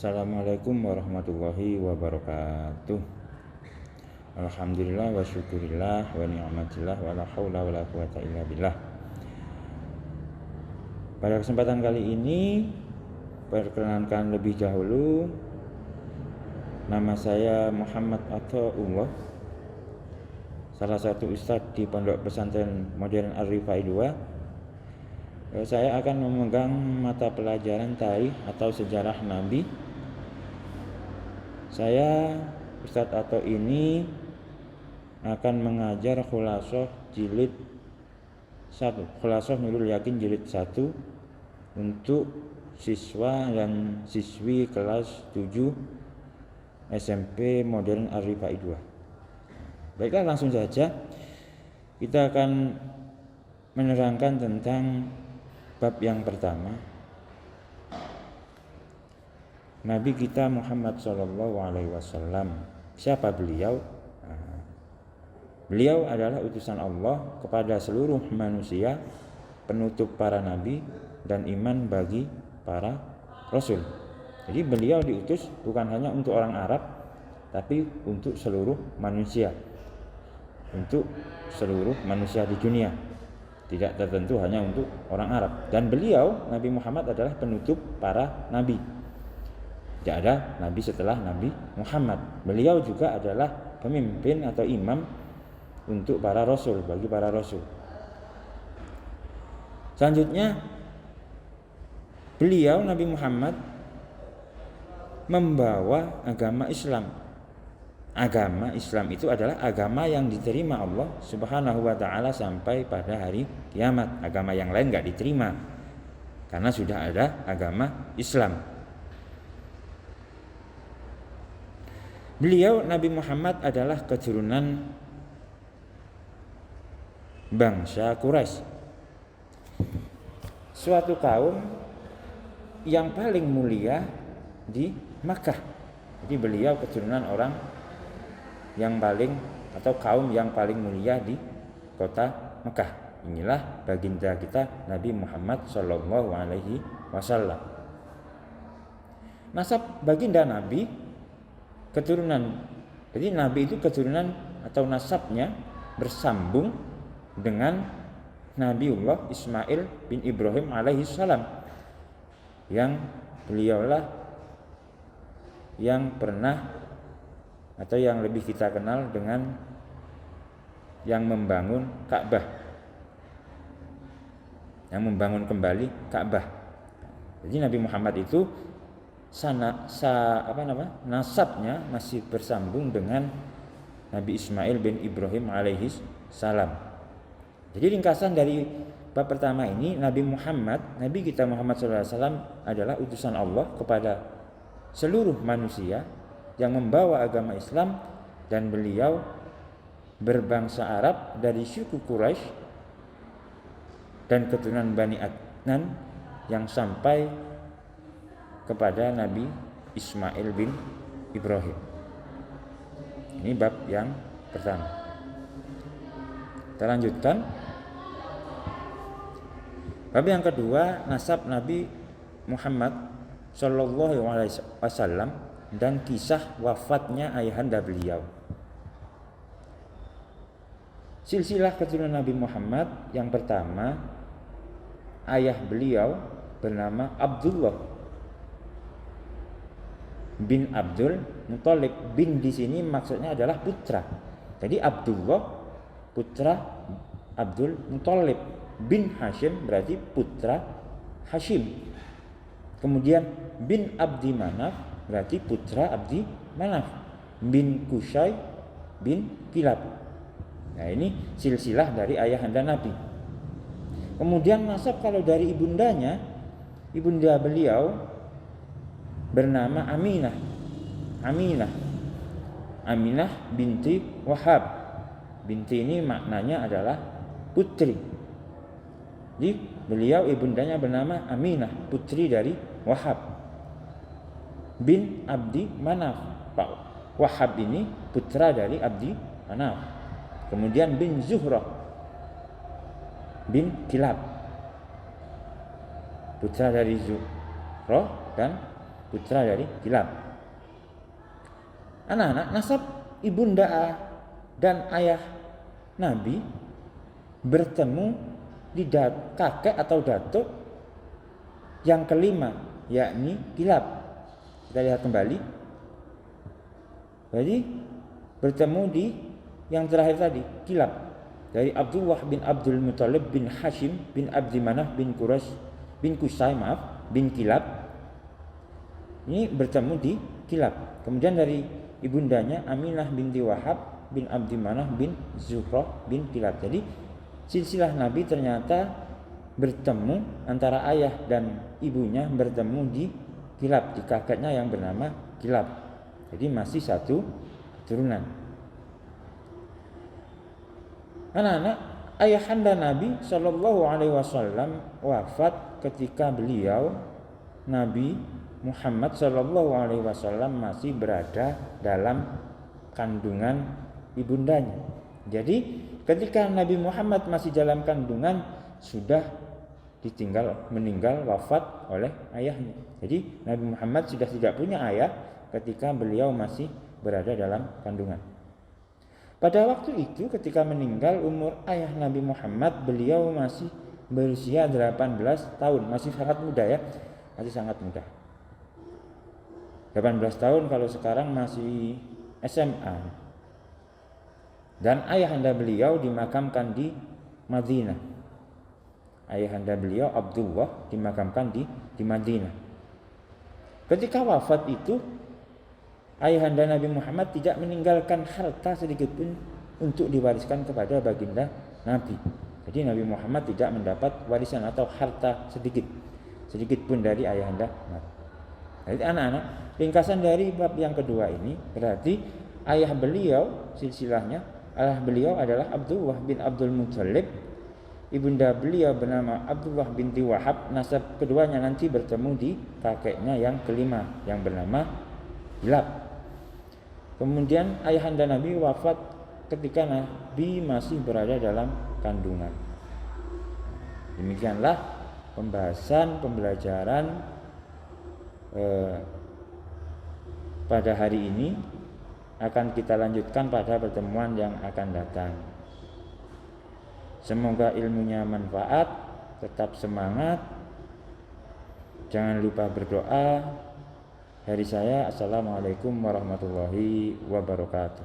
Assalamualaikum warahmatullahi wabarakatuh. Alhamdulillah wa syukurillah wa ni'matillah wa la haula wa la quwata illa billah. Pada kesempatan kali ini perkenalkan lebih dahulu, nama saya Muhammad Athaullah, salah satu ustadz di Pondok Pesantren Modern Ar-Rifai 2. Saya akan memegang mata pelajaran tarikh atau sejarah Nabi. Saya Ustadz Atho ini akan mengajar Khulasah jilid 1, Khulasah Nurul Yakin jilid 1 untuk siswa dan siswi kelas 7 SMP Modern Ar-Rifai 2. Baiklah, langsung saja kita akan menerangkan tentang bab yang pertama, Nabi kita Muhammad SAW. Siapa beliau? Beliau adalah utusan Allah kepada seluruh manusia, penutup para nabi dan iman bagi para rasul. Jadi beliau diutus bukan hanya untuk orang Arab, tapi untuk seluruh manusia, untuk seluruh manusia di dunia. Tidak tertentu hanya untuk orang Arab. Dan beliau, Nabi Muhammad, adalah penutup para nabi. Tidak ada nabi setelah Nabi Muhammad. Beliau juga adalah pemimpin atau imam untuk para rasul, bagi para rasul. Selanjutnya, beliau, Nabi Muhammad, membawa agama Islam. Agama Islam itu adalah agama yang diterima Allah Subhanahu wa ta'ala sampai pada hari kiamat. Agama yang lain gak diterima karena sudah ada agama Islam. Beliau, Nabi Muhammad, adalah keturunan bangsa Quraisy, suatu kaum yang paling mulia di Makkah. Jadi beliau keturunan orang yang paling atau kaum yang paling mulia di kota Mekah. Inilah baginda kita Nabi Muhammad Shallallahu Alaihi Wasallam. Nasab baginda Nabi, keturunan. Jadi Nabi itu keturunan atau nasabnya bersambung dengan Nabiullah Ismail bin Ibrahim alaihi salam, yang beliaulah yang pernah atau yang lebih kita kenal dengan yang membangun Ka'bah, yang membangun kembali Ka'bah. Jadi Nabi Muhammad itu nasabnya masih bersambung dengan Nabi Ismail bin Ibrahim alaihi salam. Jadi ringkasan dari bab pertama ini, Nabi Muhammad, Nabi kita Muhammad SAW adalah utusan Allah kepada seluruh manusia yang membawa agama Islam, dan beliau berbangsa Arab dari suku Quraisy dan keturunan Bani Adnan yang sampai kepada Nabi Ismail bin Ibrahim. Ini bab yang pertama. Kita lanjutkan. Bab yang kedua, nasab Nabi Muhammad Sallallahu Alaihi Wasallam dan kisah wafatnya ayahanda beliau. Silsilah keturunan Nabi Muhammad, yang pertama, ayah beliau bernama Abdullah bin Abdul Muthalib. Bin di sini maksudnya adalah putra. Jadi Abdullah putra Abdul Muthalib, bin Hashim berarti putra Hashim. Kemudian bin Abdi Manaf berarti putra Abdi Manaf, bin Qusay bin Kilab. Nah, ini silsilah dari ayahanda Nabi. Kemudian nasab kalau dari ibundanya, ibunda beliau bernama Aminah binti Wahab. Binti ini maknanya adalah putri. Jadi beliau ibundanya bernama Aminah, putri dari Wahab bin Abdi Manaf. Pak Wahab ini putra dari Abdi Manaf. Kemudian bin Zuhrah bin Kilab, putra dari Zuhrah dan putra dari Kilab. Anak-anak, nasab ibunda dan ayah Nabi bertemu di kakek atau datuk yang kelima, yakni Kilab. Kita lihat kembali. Jadi bertemu di yang terakhir tadi, Kilab, dari Abdullah bin Abdul Muthalib bin Hashim bin Abdi Manaf bin Quraisy bin Qusay bin Kilab. Ini bertemu di Kilab. Kemudian dari ibundanya Aminah binti Wahab bin Abdi Manaf bin Zuhrah bin Kilab. Jadi silsilah Nabi ternyata bertemu, antara ayah dan ibunya bertemu di Kilab, di kakeknya yang bernama Kilab. Jadi masih satu keturunan. Anak-anak, ayahanda Nabi Shallallahu Alaihi Wasallam wafat ketika beliau Nabi Muhammad Shallallahu Alaihi Wasallam masih berada dalam kandungan ibundanya. Jadi ketika Nabi Muhammad masih dalam kandungan sudah meninggal wafat oleh ayahnya. Jadi Nabi Muhammad sudah tidak punya ayah ketika beliau masih berada dalam kandungan. Pada waktu itu ketika meninggal umur ayah Nabi Muhammad, beliau masih berusia 18 tahun, masih sangat muda ya, masih sangat muda. 18 tahun kalau sekarang masih SMA. Dan ayahanda beliau dimakamkan di Madinah. Ayahanda beliau Abdullah dimakamkan di Madinah. Ketika wafat itu, ayahanda Nabi Muhammad tidak meninggalkan harta sedikit pun untuk diwariskan kepada baginda Nabi. Jadi Nabi Muhammad tidak mendapat warisan atau harta sedikit pun dari ayahanda Nabi. Jadi anak-anak, ringkasan dari bab yang kedua ini berarti ayah beliau, silsilahnya, ayah beliau adalah Abdullah bin Abdul Muthalib. Ibunda beliau bernama Abdullah binti Wahab. Nasab keduanya nanti bertemu di kakeknya yang kelima yang bernama Kilab. Kemudian ayahanda Nabi wafat ketika Nabi masih berada dalam kandungan. Demikianlah pembelajaran pada hari ini. Akan kita lanjutkan pada pertemuan yang akan datang. Semoga ilmunya manfaat, tetap semangat, jangan lupa berdoa. Dari saya, assalamualaikum warahmatullahi wabarakatuh.